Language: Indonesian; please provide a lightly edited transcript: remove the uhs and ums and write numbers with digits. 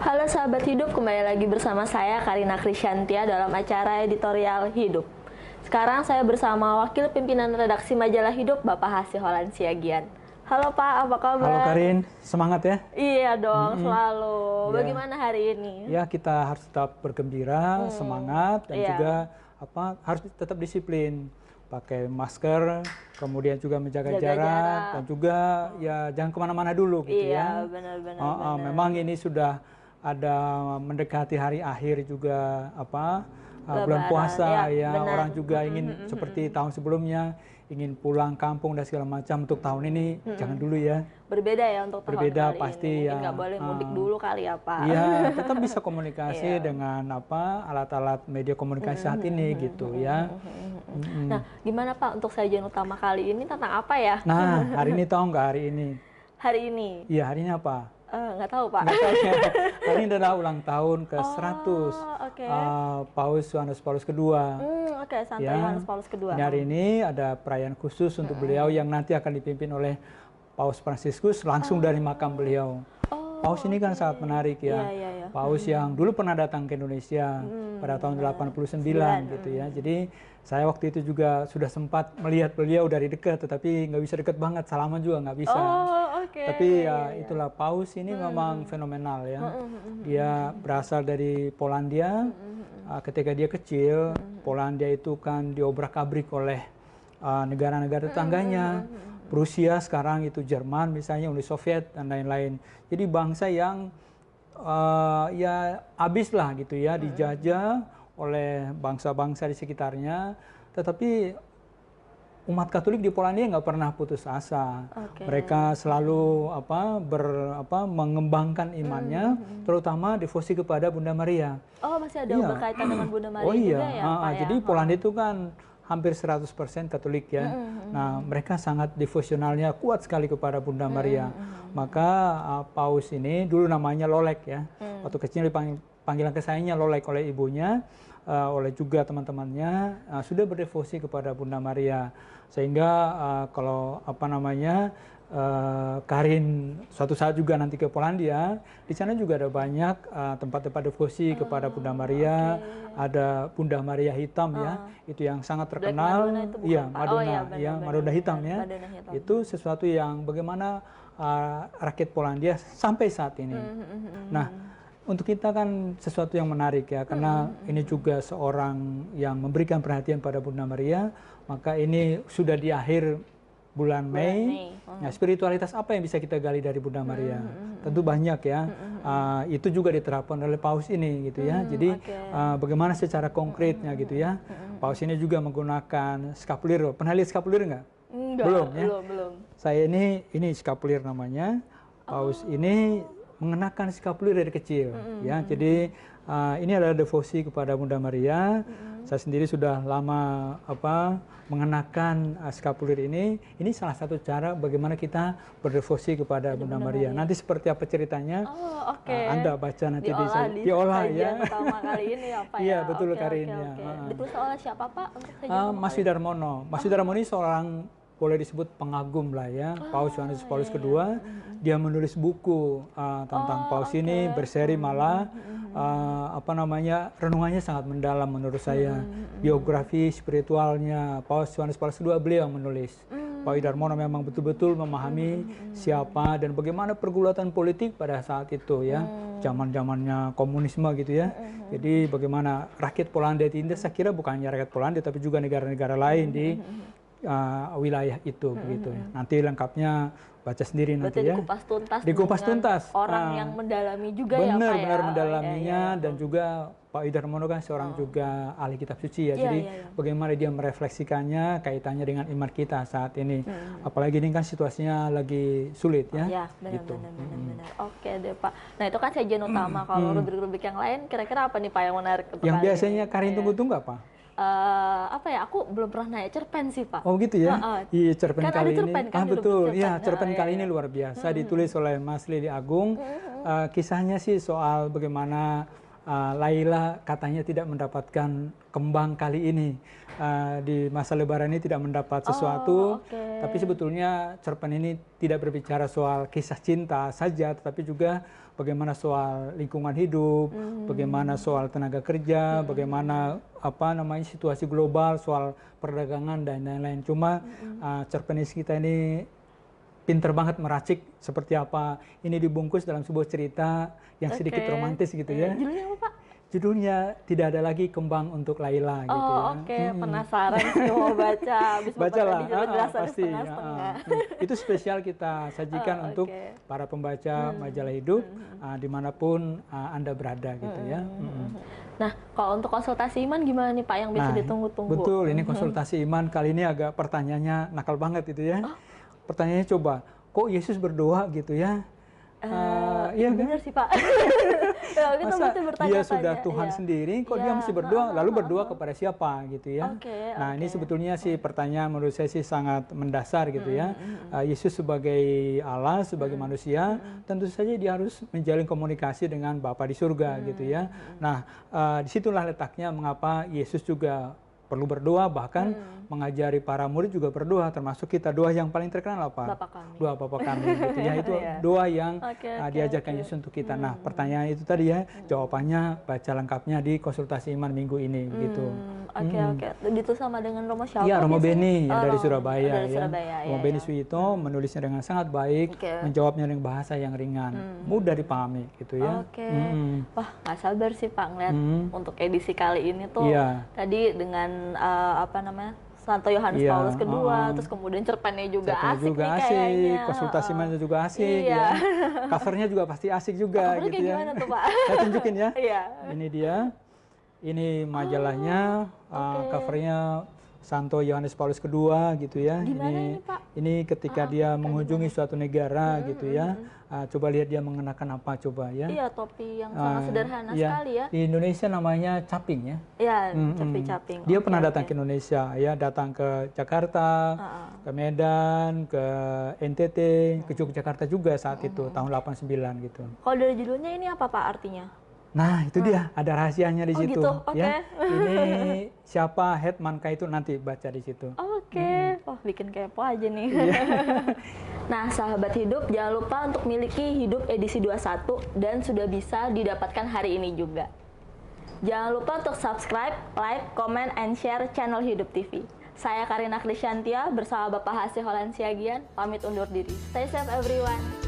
Halo sahabat hidup, kembali lagi bersama saya Karina Krisyantia dalam acara editorial Hidup. Sekarang saya bersama Wakil Pimpinan Redaksi Majalah Hidup, Bapak Hasih Holan Siagian. Halo Pak, apa kabar? Halo Karin, semangat ya? Iya dong, selalu. Bagaimana hari ini? Ya, kita harus tetap bergembira, semangat, dan juga harus tetap disiplin. Pakai masker, kemudian juga menjaga jarak, dan juga ya jangan kemana-mana dulu gitu ya. Iya, benar-benar. Memang ini sudah ada mendekati hari akhir juga bulan puasa ya, orang juga ingin seperti tahun sebelumnya ingin pulang kampung dan segala macam. Untuk tahun ini jangan dulu ya. Berbeda ya untuk tahun Berbeda kali pasti ini. ya. Nggak boleh mudik dulu kali ya Pak. Iya, tetap bisa komunikasi dengan alat-alat media komunikasi saat ini gitu ya. Nah, gimana Pak untuk sajian utama kali ini tentang apa ya? Nah, hari ini tahu nggak hari ini? Hari ini? Iya, hari ini apa? Nggak tahu Pak. Nggak tahu ya. Hari ini adalah ulang tahun ke-100 Paus Yohanes Paulus II. Oke, Santo Yohanes Paulus II. Hari ini ada perayaan khusus untuk beliau yang nanti akan dipimpin oleh Paus Fransiskus langsung dari makam beliau. Paus ini kan sangat menarik ya. Paus yang dulu pernah datang ke Indonesia pada tahun 89 gitu ya. Jadi saya waktu itu juga sudah sempat melihat beliau dari dekat, tetapi nggak bisa dekat banget, salaman juga nggak bisa. Tapi ya itulah, Paus ini memang fenomenal ya. Dia berasal dari Polandia. Ketika dia kecil, Polandia itu kan diobrak-abrik oleh negara-negara tetangganya. Prusia, sekarang itu Jerman misalnya, Uni Soviet dan lain-lain. Jadi bangsa yang ya habis lah gitu ya, dijajah oleh bangsa-bangsa di sekitarnya. Tetapi umat Katolik di Polandia nggak pernah putus asa. Mereka selalu mengembangkan imannya, terutama devosi kepada Bunda Maria. Oh, masih ada berkaitan dengan Bunda Maria juga ya Pak ya? Jadi Polandia itu kan hampir 100% Katolik ya. Nah, mereka sangat devosionalnya kuat sekali kepada Bunda Maria. Maka Paus ini dulu namanya Lolek ya. Waktu kecil panggilan kesayangannya Lolek oleh ibunya, oleh juga teman-temannya, sudah berdevosi kepada Bunda Maria. Sehingga kalau Karin suatu saat juga nanti ke Polandia, di sana juga ada banyak tempat-tempat devosi kepada Bunda Maria. Ada Bunda Maria Hitam ya, itu yang sangat terkenal. Iya, Madonna Hitam ya. Itu sesuatu yang bagaimana rakyat Polandia sampai saat ini. Nah, untuk kita kan sesuatu yang menarik ya, karena ini juga seorang yang memberikan perhatian pada Bunda Maria. Maka ini sudah di akhir bulan Mei. Nah, spiritualitas apa yang bisa kita gali dari Bunda Maria? Tentu banyak ya. Itu juga diterapkan oleh Paus ini gitu ya. Jadi bagaimana secara konkretnya gitu ya. Paus ini juga menggunakan skapulir. Pernah lihat skapulir nggak? Belum ya? Belum. Saya ini skapulir namanya. Paus ini mengenakan skapulir dari kecil ya. Jadi ini adalah devosi kepada Bunda Maria. Saya sendiri sudah lama mengenakan skapulir ini. Ini salah satu cara bagaimana kita berdevosi kepada Bunda Maria. Nanti seperti apa ceritanya? Anda baca nanti diolah ya. Pertama kali ini apa ya? Iya, betul Karin ya. Ditulis oleh siapa Pak untuk Mas Sudarmono. Mas Sudarmono ini seorang, boleh disebut pengagum lah ya, Paus Yohanes Paulus II. Dia menulis buku tentang Paus ini, berseri malah renungannya sangat mendalam menurut saya. Biografi spiritualnya Paus Yohanes Paulus II beliau menulis. Pak Sudarmono memang betul-betul memahami siapa dan bagaimana pergulatan politik pada saat itu ya, zaman-zamannya komunisme gitu ya. Jadi bagaimana rakyat Polandia itu, saya kira bukan hanya rakyat Polandia tapi juga negara-negara lain di wilayah itu begitu ya. Nanti lengkapnya baca sendiri nanti ya. Dikupas tuntas. Dikupas tuntas. Orang yang mendalami juga ya Pak ya. Benar mendalaminya dan juga Pak Sudarmono kan seorang juga ahli kitab suci ya. Jadi bagaimana dia merefleksikannya kaitannya dengan iman kita saat ini. Apalagi ini kan situasinya lagi sulit ya. Iya, benar. Oke deh Pak. Nah, itu kan sajian utama. Kalau rubrik-rubrik yang lain kira-kira apa nih Pak yang menarik untuk yang biasanya Karin tunggu-tunggu apa? Aku belum pernah naik cerpen sih Pak. Oh gitu ya? Iya, cerpen kan kali ini. Betul. Iya, cerpen kali ini luar biasa. Ditulis oleh Mas Lili Agung. Kisahnya sih soal bagaimana Laila katanya tidak mendapatkan kembang kali ini. Di masa Lebaran ini tidak mendapat sesuatu, tapi sebetulnya cerpen ini tidak berbicara soal kisah cinta saja, tetapi juga bagaimana soal lingkungan hidup, bagaimana soal tenaga kerja, bagaimana situasi global, soal perdagangan dan lain-lain. Cuma cerpenis kita ini pinter banget meracik seperti apa ini dibungkus dalam sebuah cerita yang sedikit romantis gitu ya. Judulnya apa, Pak? Judulnya Tidak Ada Lagi Kembang Untuk Laila gitu ya. Penasaran sih mau baca. Habis baca lah, pasti. Itu spesial kita sajikan untuk para pembaca majalah hidup dimanapun Anda berada gitu ya. Nah, kalau untuk konsultasi iman gimana nih Pak yang bisa ditunggu-tunggu? Betul, ini konsultasi iman kali ini agak pertanyaannya nakal banget itu ya. Pertanyaannya coba, kok Yesus berdoa gitu ya? Iya benar sih Pak. Ya, kita masa dia sudah Tuhan iya. sendiri, kok dia mesti berdoa? Lalu berdoa kepada siapa gitu ya? Nah ini sebetulnya sih pertanyaan menurut saya sih sangat mendasar gitu ya. Yesus sebagai Allah, sebagai manusia, tentu saja dia harus menjalin komunikasi dengan Bapa di surga gitu ya. Nah disitulah letaknya mengapa Yesus juga perlu berdoa, bahkan mengajari para murid juga berdoa, termasuk kita. Doa yang paling terkenal apa? Doa Bapa kami gitu ya. Itu doa yang diajarkan Yesus untuk kita. Nah, pertanyaan itu tadi ya, jawabannya baca lengkapnya di konsultasi iman minggu ini gitu. Oke. Itu sama dengan Romo siapa? Iya, Romo Beni ya, dari Surabaya dari Surabaya, Romo Beni Suito menulisnya dengan sangat baik, menjawabnya dengan bahasa yang ringan, mudah dipahami gitu ya. Wah, nggak sabar sih Pak ngeliat untuk edisi kali ini tuh. Tadi dengan Santo Yohanes Paulus kedua, terus kemudian cerpennya juga asik nih kayaknya. Konsultasi imannya juga asik ya. Covernya juga pasti asik juga gitu ya. Gimana tuh Pak? Saya tunjukin ya. Ini dia. Ini majalahnya, covernya Santo Yohanes Paulus kedua gitu ya. Gimana ini Pak? Ini ketika dia mengunjungi suatu negara gitu ya. Coba lihat dia mengenakan apa coba ya. Iya, topi yang sangat sederhana sekali ya. Di Indonesia namanya caping ya. Iya, caping. Dia pernah datang ke Indonesia ya, datang ke Jakarta, ke Medan, ke NTT, ke Yogyakarta juga saat itu tahun 89 gitu. Kalau dari judulnya ini apa Pak artinya? Nah, itu dia, ada rahasianya di situ gitu? ya. Ini siapa Hetmanka itu nanti baca di situ. Wah, bikin kepo aja nih. Nah, sahabat hidup, jangan lupa untuk miliki Hidup edisi 21 dan sudah bisa didapatkan hari ini juga. Jangan lupa untuk subscribe, like, comment, and share channel Hidup TV. Saya Karina Krisyantia bersama Bapak Hasih Holan Siagian, pamit undur diri. Stay safe everyone.